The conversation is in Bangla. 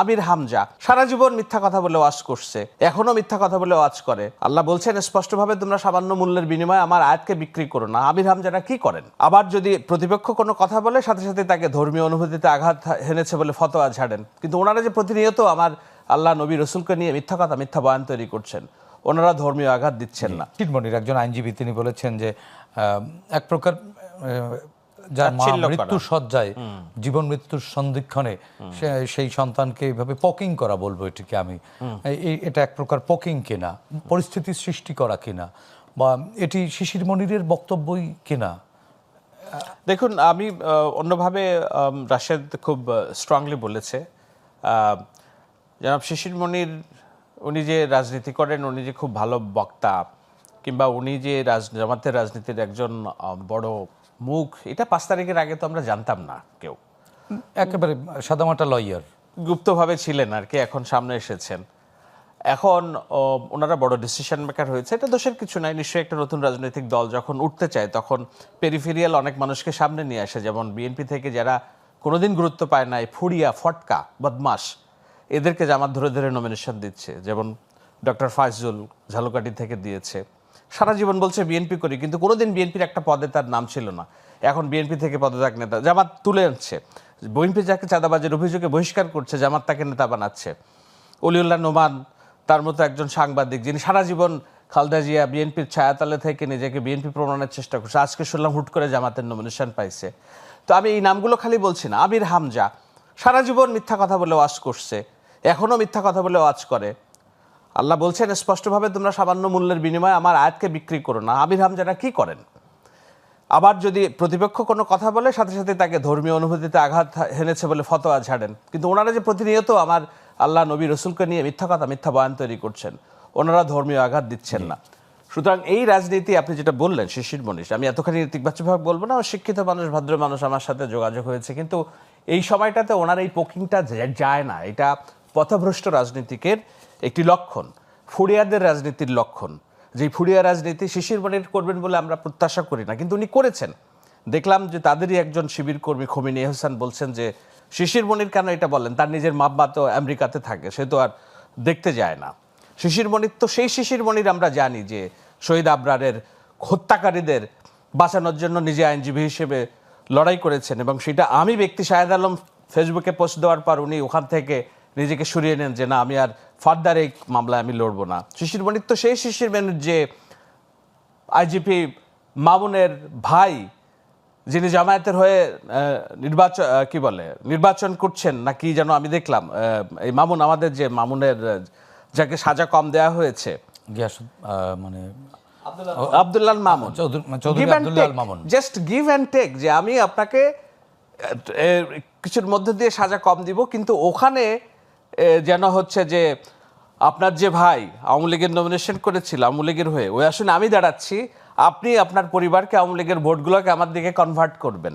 আমির হামজা সারা জীবন মিথ্যা কথা বলে ওয়াজ করছে, এখনো মিথ্যা কথা বলে ওয়াজ করে। আল্লাহ বলছেন স্পষ্টভাবে, তোমরা সামান্য মূল্যের বিনিময়ে আমার আয়াতকে বিক্রি করো না। আমির হামজারা কি করেন? আবার যদি প্রতিপক্ষ কোনো কথা বলে সাথে সাথে তাকে ধর্মীয় অনুভূতিতে আঘাত হেনেছে বলে ফতোয়া ঝাড়েন। কিন্তু ওনারা যে প্রতিনিয়ত আমার আল্লাহ নবী রসুলকে নিয়ে মিথ্যা কথা, মিথ্যা বয়ান তৈরি করছেন, ওনারা ধর্মীয় আঘাত দিচ্ছেন না। চিটমণির একজন আইনজীবী তিনি বলেছেন যে এক প্রকার যার মা মৃত্যুর শয্যায়, জীবন মৃত্যুর সন্ধিক্ষণে সেই সন্তানকে এইভাবে পকিং করা, বলবো এটিকে আমি, এটা এক প্রকার পকিং কিনা, পরিস্থিতির সৃষ্টি করা কিনা, বা এটি শিশির মনিরের বক্তব্যই কিনা? দেখুন, আমি অন্যভাবে রাশেদ খুব স্ট্রংলি বলেছে। জনাব শিশির মনির, উনি যে রাজনীতি করেন, উনি যে খুব ভালো বক্তা, কিংবা উনি যে জামাতের রাজনীতির একজন বড় মুখ, এটা 5 তারিখের আগে তো আমরা জানতাম না কেউ। একেবারে সাদামাটা লয়ার, গুপ্তভাবে ছিলেন আর কি, এখন সামনে এসেছেন। এখন ওনারা বড় ডিসিশন মেকার হয়েছে, এটা দোষের কিছু নাই। নিশ্চয়ই একটা নতুন রাজনৈতিক দল যখন উঠতে চায় তখন পেরিফেরিয়াল অনেক মানুষকে সামনে নিয়ে আসে। যেমন বিএনপি থেকে যারা কোনোদিন গুরুত্ব পায় নাই, ফুড়িয়া, ফটকা, বদমাস, এদেরকে জামাত ধরে ধরে নমিনেশন দিচ্ছে। যেমন ডক্টর ফাইজুল ঝালকাঠি থেকে দিয়েছে। সারা জীবন বলছে বিএনপি করি, কিন্তু কোনোদিন বিএনপির একটা পদে তার নাম ছিল না। এখন বিএনপি থেকে পদত্যাগ নেতা জামাত তুলে আনছে। বিএনপি যাকে চাঁদাবাজের অভিযোগে বহিষ্কার করছে, জামাত তাকে নেতা বানাচ্ছে। অলিউল্লাহ নোমান, তার মতো একজন সাংবাদিক যিনি সারা জীবন খালেদা জিয়া বিএনপির ছায়াতলে থেকে নিজেকে বিএনপি প্রমাণের চেষ্টা করছে, আজকে শুনলাম হুট করে জামাতের নমিনেশন পাইছে। তো আমি এই নামগুলো খালি বলছি না। আমির হামজা সারা জীবন মিথ্যা কথা বলে ওয়াজ করছে, এখনো মিথ্যা কথা বলে ওয়াজ করে। আল্লাহ বলছেন স্পষ্টভাবে, তোমরা সামান্য মূল্যের বিনিময়ে আমার আয়াতকে বিক্রি করো না। আমির হামজারা কি করেন? আবার যদি প্রতিপক্ষ কোনো কথা বলে সাথে সাথে তাকে ধর্মীয় অনুভূতিতে আঘাত হেনেছে বলে ফতোয়া ঝাড়েন। কিন্তু ওনারা যে প্রতিনিয়ত আমার আল্লাহ নবী রসুলকে নিয়ে মিথ্যা কথা, মিথ্যা বয়ান তৈরি করছেন, ওনারা ধর্মীয় আঘাত দিচ্ছেন না। সুতরাং এই রাজনীতি, আপনি যেটা বললেন শিশির মনীষ, আমি এতখানি ইতিবাচকভাবে বলবো না, শিক্ষিত মানুষ, ভদ্র মানুষ আমার সাথে যোগাযোগ হয়েছে, কিন্তু এই সময়টাতে ওনার এই পোকিংটা যায় না। এটা পথভ্রষ্ট রাজনীতিকের একটি লক্ষণ, ফুরিয়াদের রাজনীতির লক্ষণ। যে ফুরিয়া রাজনীতি শিশির মনির করবেন বলে আমরা প্রত্যাশা করি না, কিন্তু উনি করেছেন। দেখলাম যে তাদেরই একজন শিবির কর্মী খমিনী এহসান বলছেন যে শিশির মনির কেন এটা বলেন, তার নিজের মাম্মা তো আমেরিকাতে থাকে, সে তো আর দেখতে যায় না। শিশির মনির তো সেই শিশির মনির আমরা জানি যে শহীদ আবরারের হত্যাকারীদের বাঁচানোর জন্য নিজে আইনজীবী হিসেবে লড়াই করেছেন, এবং সেটা আমি ব্যক্তি শাহেদ আলম ফেসবুকে পোস্ট দেওয়ার পর উনি ওখান থেকে নিজেকে সরিয়ে নেন যে না, আমি আর ফার্দার এই মামলায় আমি লড়বো না। শিশির মনির তো সেই শিশির মনির যে আইজিপি মামুনের ভাই, যিনি জামায়াতের হয়ে নির্বাচন করছেন না কি যেন আমি দেখলাম। এই মামুন, আমাদের যে মামুনের, যাকে সাজা কম দেওয়া হয়েছে, মানে Abdullah Mamun, just give and take, যে আমি আপনাকে কিছুর মধ্যে দিয়ে সাজা কম দিব, কিন্তু ওখানে যেন হচ্ছে যে আপনার যে ভাই আওয়ামী লীগের নমিনেশন করেছিল আওয়ামী লীগের হয়ে, ওই আসলে আমি দাঁড়াচ্ছি, আপনি আপনার পরিবারকে আওয়ামী লীগের ভোটগুলোকে আমার দিকে কনভার্ট করবেন।